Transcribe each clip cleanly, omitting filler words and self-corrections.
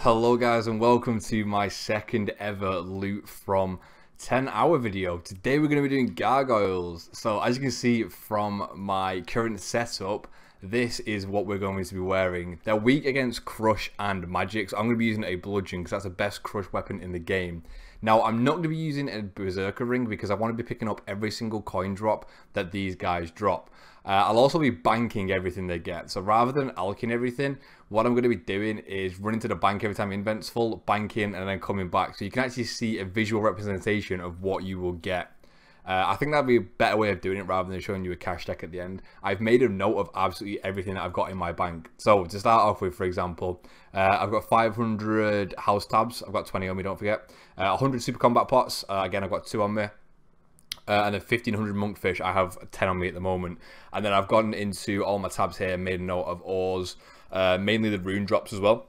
Hello guys and welcome to my second ever loot from 10-hour video. Today we're going to be doing Gargoyles. So as you can see from my current setup, this is what we're going to be wearing. They're weak against Crush and Magic, so I'm going to be using a Bludgeon because that's the best Crush weapon in the game. Now I'm not going to be using a Berserker Ring because I want to be picking up every single coin drop that these guys drop. I'll also be banking everything they get. So rather than alking everything, what I'm going to be doing is running to the bank every time invent's full, banking, and then coming back. So you can actually see a visual representation of what you will get. I think that'd be a better way of doing it rather than showing you a cash deck at the end. I've made a note of absolutely everything that I've got in my bank. So to start off with, for example, I've got 500 house tabs. I've got 20 on me, don't forget. 100 super combat pots. Again, I've got 2 on me. And then 1500 monkfish. I have 10 on me at the moment. And then I've gotten into all my tabs here, made a note of ores, mainly the rune drops as well.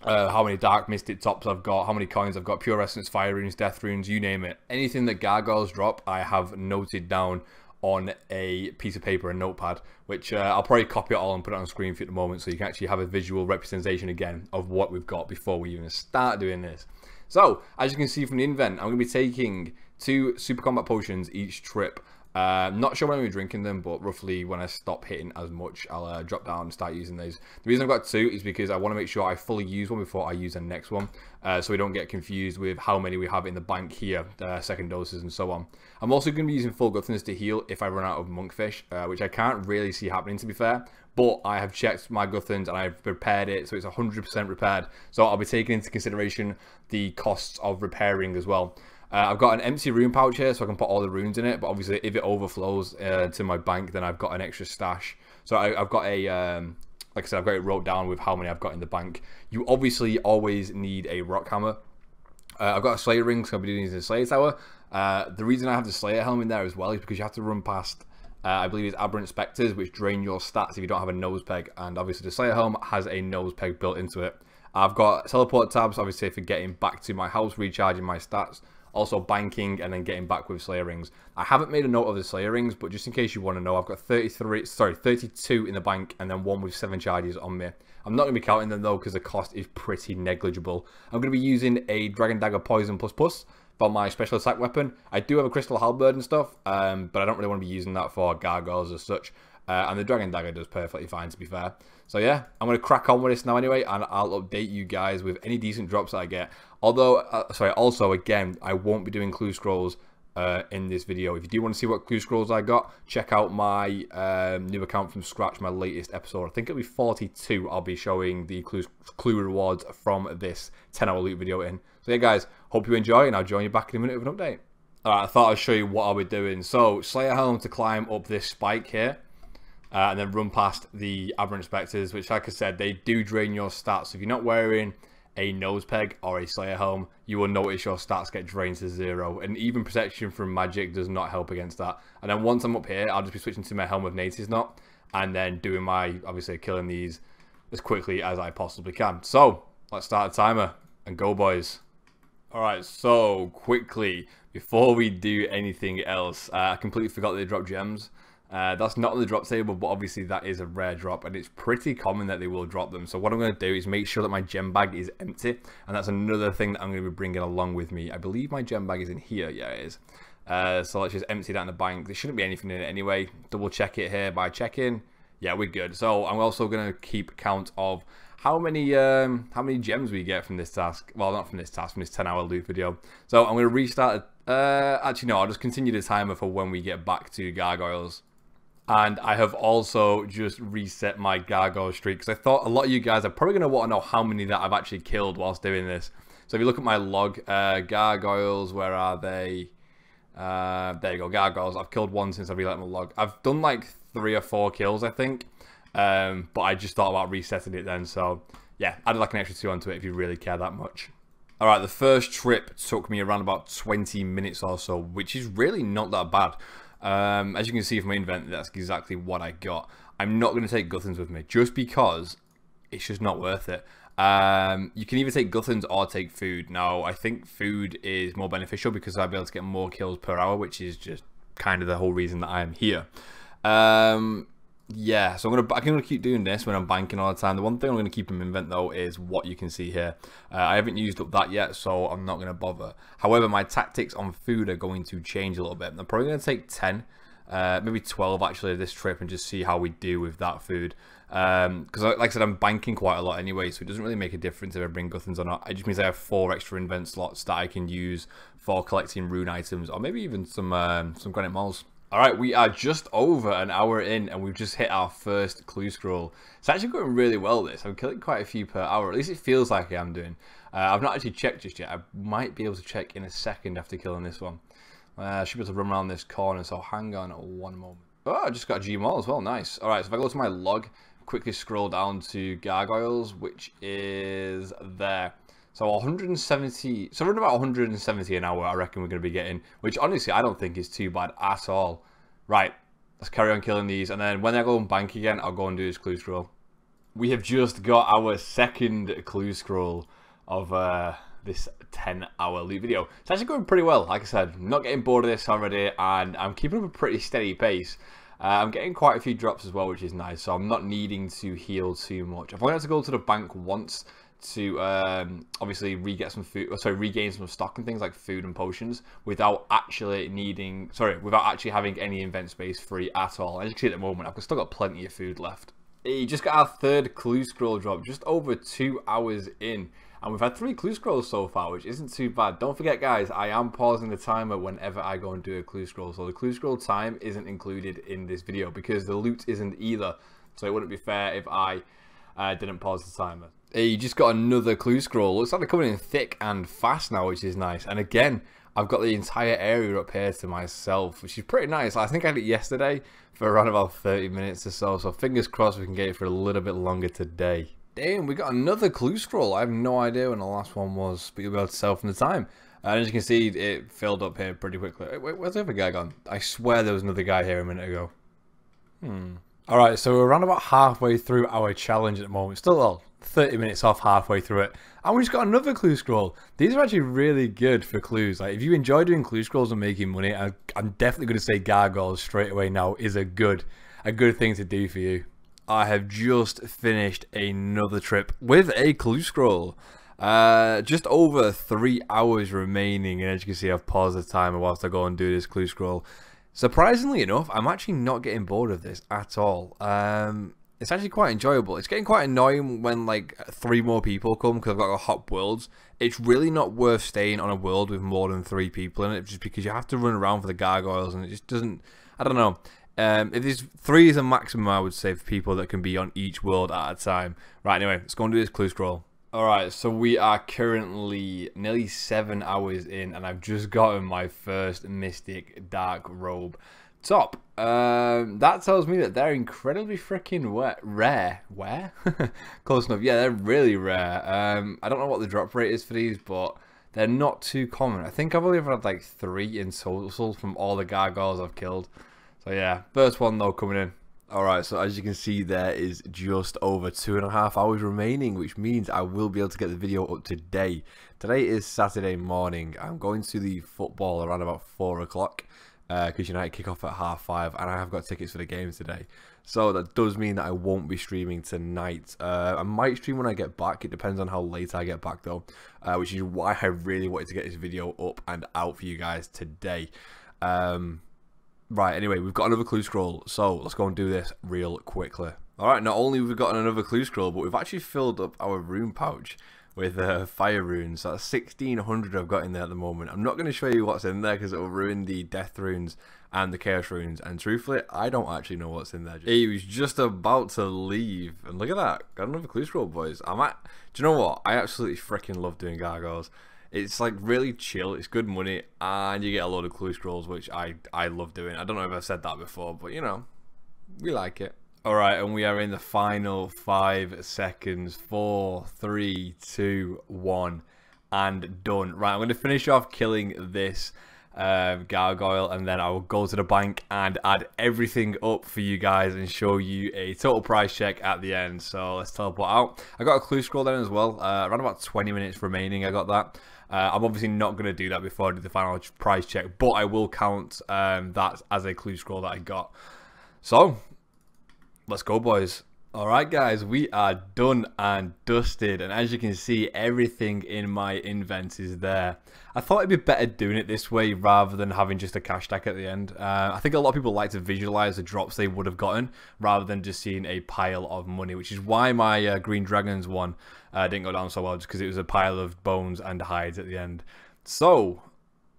How many dark mystic tops I've got, how many coins I've got, pure essence, fire runes, death runes, you name it. Anything that Gargoyles drop, I have noted down on a piece of paper and notepad, which I'll probably copy it all and put it on screen for you at the moment so you can actually have a visual representation again of what we've got before we even start doing this. So, as you can see from the invent, I'm going to be taking 2 super combat potions each trip. Not sure when I'm drinking them, but roughly when I stop hitting as much, I'll drop down and start using these. The reason I've got 2 is because I want to make sure I fully use one before I use the next one, so we don't get confused with how many we have in the bank here, second doses and so on. I'm also going to be using full guthins to heal if I run out of monkfish, which I can't really see happening, to be fair. But I have checked my guthins and I've prepared it, so it's 100% repaired. So I'll be taking into consideration the costs of repairing as well. I've got an empty rune pouch here, so I can put all the runes in it. But obviously, if it overflows to my bank, then I've got an extra stash. So I've got a, like I said, I've got it wrote down with how many I've got in the bank. You obviously always need a rock hammer. I've got a Slayer ring, so I'll be doing this in the Slayer Tower. The reason I have the Slayer helm in there as well is because you have to run past, I believe it's Aberrant Spectres, which drain your stats if you don't have a nose peg. And obviously, the Slayer helm has a nose peg built into it. I've got teleport tabs, obviously, for getting back to my house, recharging my stats. Also banking and then getting back with Slayer rings. I haven't made a note of the Slayer rings, but just in case you want to know, I've got 32 in the bank and then one with 7 charges on me. I'm not going to be counting them though because the cost is pretty negligible. I'm going to be using a Dragon Dagger Poison ++ for my special attack weapon. I do have a Crystal Halberd and stuff, but I don't really want to be using that for Gargoyles as such. And the Dragon Dagger does perfectly fine, to be fair. So yeah, I'm going to crack on with this now anyway, and I'll update you guys with any decent drops that I get. Although, also again, I won't be doing clue scrolls in this video. If you do want to see what clue scrolls I got, check out my new account from scratch, my latest episode. I think it'll be 42. I'll be showing the clue rewards from this 10-hour loot video in. So yeah, guys, hope you enjoy, and I'll join you back in a minute with an update. Alright, I thought I'd show you what I'll be doing. So, Slayer Helm to climb up this spike here. And then run past the Aberrant Spectres, which, like I said, they do drain your stats. So if you're not wearing a nose peg or a Slayer helm, you will notice your stats get drained to 0. And even protection from magic does not help against that. And then once I'm up here, I'll just be switching to my Helm of Natives Knot, and then doing my, obviously, killing these as quickly as I possibly can. So, let's start a timer, and go, boys. Alright, so, quickly, before we do anything else, I completely forgot that they drop gems. That's not on the drop table, but obviously that is a rare drop, and it's pretty common that they will drop them. So what I'm going to do is make sure that my gem bag is empty, and that's another thing that I'm going to be bringing along with me. I believe my gem bag is in here. Yeah, it is. So let's just empty that in the bank. There shouldn't be anything in it anyway. Double check it here by checking. Yeah, we're good. So I'm also going to keep count of how many gems we get from this task. Well, not from this task, from this 10-hour loot video. So I'm going to restart. Actually, no, I'll just continue the timer for when we get back to Gargoyles. And I have also just reset my Gargoyle streak, because I thought a lot of you guys are probably going to want to know how many that I've actually killed whilst doing this. So if you look at my log, Gargoyles, where are they? There you go, Gargoyles. I've killed 1 since I relit my log. I've done like 3 or 4 kills, I think. But I just thought about resetting it then. So yeah, added like an extra 2 onto it if you really care that much. Alright, the first trip took me around about 20 minutes or so, which is really not that bad. As you can see from my invent, that's exactly what I got. I'm not going to take guthins with me, just because it's just not worth it. You can either take guthins or take food. Now, I think food is more beneficial because I'll be able to get more kills per hour, which is just kind of the whole reason that I am here. Yeah, so I'm gonna keep doing this when I'm banking all the time. The one thing I'm gonna keep in invent though is what you can see here. I haven't used up that yet, so I'm not gonna bother. However, my tactics on food are going to change a little bit. I'm probably gonna take 10, maybe 12 actually this trip, and just see how we do with that food. Because like I said, I'm banking quite a lot anyway, so it doesn't really make a difference if I bring guthans or not. It just means I have 4 extra invent slots that I can use for collecting rune items, or maybe even some granite moles. Alright, we are just over an hour in and we've just hit our first clue scroll. It's actually going really well this. I'm killing quite a few per hour, at least it feels like I am doing. I've not actually checked just yet. I might be able to check in a second after killing this one. I should be able to run around this corner, so hang on one moment. Oh, I just got a Gmaul as well, nice. Alright, so if I go to my log, quickly scroll down to Gargoyles, which is there. So 170, so around about 170 an hour, I reckon we're going to be getting, which honestly I don't think is too bad at all. Right, let's carry on killing these, and then when I go and bank again, I'll go and do this clue scroll. We have just got our second clue scroll of this 10-hour loot video. It's actually going pretty well, like I said. I'm not getting bored of this already, and I'm keeping up a pretty steady pace. I'm getting quite a few drops as well, which is nice, so I'm not needing to heal too much. I've only had to go to the bank once to obviously regain some stock and things like food and potions without actually having any invent space free at all. As you can see at the moment, I've still got plenty of food left. You just got our third clue scroll drop just over 2 hours in, and we've had 3 clue scrolls so far, which isn't too bad. Don't forget guys, I am pausing the timer whenever I go and do a clue scroll, so the clue scroll time isn't included in this video because the loot isn't either, so it wouldn't be fair if I didn't pause the timer. You just got another clue scroll. Looks like they're coming in thick and fast now, which is nice. And again, I've got the entire area up here to myself, which is pretty nice. I think I did it yesterday for around about 30 minutes or so. So fingers crossed we can get it for a little bit longer today. Damn, we got another clue scroll. I have no idea when the last one was, but you'll be able to tell from the time. And as you can see, it filled up here pretty quickly. Wait, where's the other guy gone? I swear there was another guy here a minute ago. Alright, so we're around about halfway through our challenge at the moment. Still 30 minutes off halfway through it. And we just got another clue scroll. These are actually really good for clues. Like, if you enjoy doing clue scrolls and making money, I'm definitely going to say Gargoyles straight away now is a good thing to do for you. I have just finished another trip with a clue scroll. Just over 3 hours remaining, and as you can see, I've paused the timer whilst I go and do this clue scroll. Surprisingly enough, I'm actually not getting bored of this at all. It's actually quite enjoyable. It's getting quite annoying when like 3 more people come because I've got to hop worlds. It's really not worth staying on a world with more than 3 people in it, just because you have to run around for the gargoyles, and it just doesn't. I don't know. If there's 3 is a maximum, I would say, for people that can be on each world at a time. Right, anyway, let's go and do this clue scroll. Alright, so we are currently nearly 7 hours in, and I've just gotten my first Mystic Dark Robe top. That tells me that they're incredibly freaking rare. Where? Close enough. Yeah, they're really rare. I don't know what the drop rate is for these, but they're not too common. I think I've only ever had like 3 in total from all the gargoyles I've killed. So yeah, first one though coming in. Alright, so as you can see, there is just over 2.5 hours remaining, which means I will be able to get the video up today. Today is Saturday morning. I'm going to the football around about 4 o'clock because United kick off at 5:30, and I have got tickets for the games today. So that does mean that I won't be streaming tonight. I might stream when I get back. It depends on how late I get back though, which is why I really wanted to get this video up and out for you guys today. Right, anyway, we've got another clue scroll, so let's go and do this real quickly. Alright, not only have we got another clue scroll, but we've actually filled up our rune pouch with fire runes. So that's 1,600 I've got in there at the moment. I'm not going to show you what's in there because it will ruin the death runes and the chaos runes, and truthfully, I don't actually know what's in there. He was just about to leave, and look at that, got another clue scroll, boys. Do you know what? I absolutely freaking love doing gargoyles. It's like really chill, it's good money, and you get a load of clue scrolls, which I love doing. I don't know if I've said that before, but you know, we like it. Alright, and we are in the final 5 seconds. 4, 3, 2, 1, and done. Right, I'm going to finish off killing this gargoyle, and then I will go to the bank and add everything up for you guys and show you a total price check at the end. So let's teleport out. I got a clue scroll then as well. Around about 20 minutes remaining, I got that. I'm obviously not going to do that before I do the final price check, but I will count that as a clue scroll that I got. So Let's go, boys. Alright guys, we are done and dusted, and as you can see, everything in my invent is there. I thought it'd be better doing it this way rather than having just a cash stack at the end. I think a lot of people like to visualize the drops they would have gotten rather than just seeing a pile of money, which is why my Green Dragons one didn't go down so well, just because it was a pile of bones and hides at the end. So,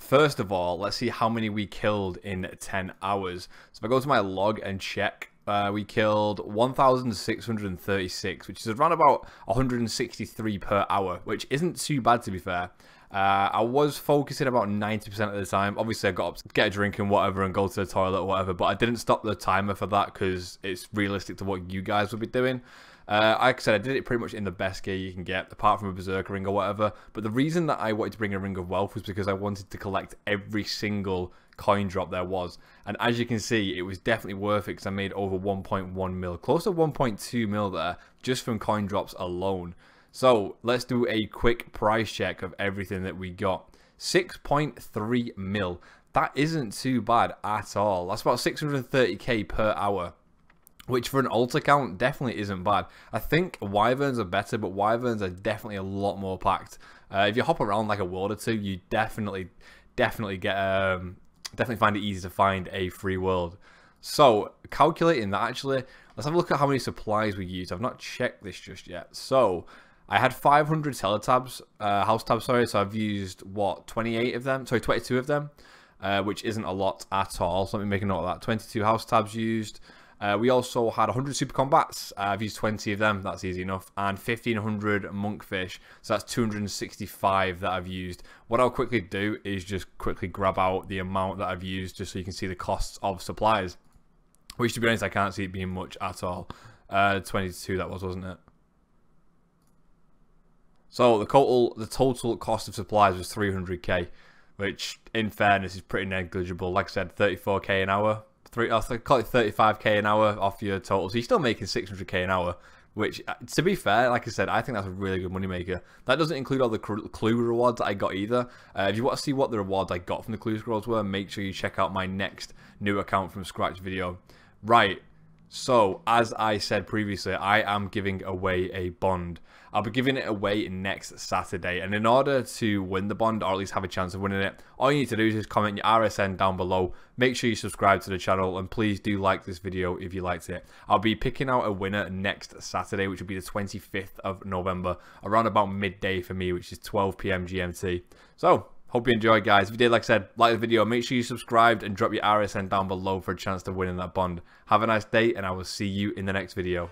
first of all, let's see how many we killed in 10 hours. So if I go to my log and check, we killed 1,636, which is around about 163 per hour, which isn't too bad to be fair. I was focusing about 90% of the time. Obviously, I got up to get a drink and whatever and go to the toilet or whatever, but I didn't stop the timer for that because it's realistic to what you guys would be doing. Like I said, I did it pretty much in the best gear you can get, apart from a Berserker ring or whatever. But the reason that I wanted to bring a Ring of Wealth was because I wanted to collect every single coin drop there was. And as you can see, it was definitely worth it because I made over 1.1 mil, close to 1.2 mil there, just from coin drops alone. So let's do a quick price check of everything that we got. 6.3 mil. That isn't too bad at all. That's about 630k per hour, which for an alt account definitely isn't bad. I think Wyverns are better, but Wyverns are definitely a lot more packed. If you hop around like a world or two, you definitely get definitely find it easy to find a free world. So calculating that, actually, let's have a look at how many supplies we used. I've not checked this just yet. So I had 500 teletabs, house tabs, sorry. So I've used what, 28 of them? Sorry, 22 of them, which isn't a lot at all. So let me make a note of that. 22 house tabs used. We also had 100 super combats. I've used 20 of them. That's easy enough. And 1,500 monkfish. So that's 265 that I've used. What I'll quickly do is just quickly grab out the amount that I've used just so you can see the costs of supplies. Which, to be honest, I can't see it being much at all. 22 that was, wasn't it? So the total cost of supplies was 300k, which in fairness is pretty negligible. Like I said, 34k an hour. I'll call it 35k an hour off your total. So you're still making 600k an hour, which, to be fair, like I said, I think that's a really good moneymaker. That doesn't include all the clue rewards that I got either. If you want to see what the rewards I got from the clue scrolls were, make sure you check out my next new account from scratch video. Right. So, as I said previously, I am giving away a bond. I'll be giving it away next Saturday, and in order to win the bond, or at least have a chance of winning it, all you need to do is just comment your RSN down below. Make sure you subscribe to the channel, and please do like this video if you liked it. I'll be picking out a winner next Saturday, which will be the 25th of November, around about midday for me, which is 12 PM GMT. So, hope you enjoyed, guys. If you did, like I said, like the video, make sure you subscribed and drop your RSN down below for a chance to win in that bond. Have a nice day, and I will see you in the next video.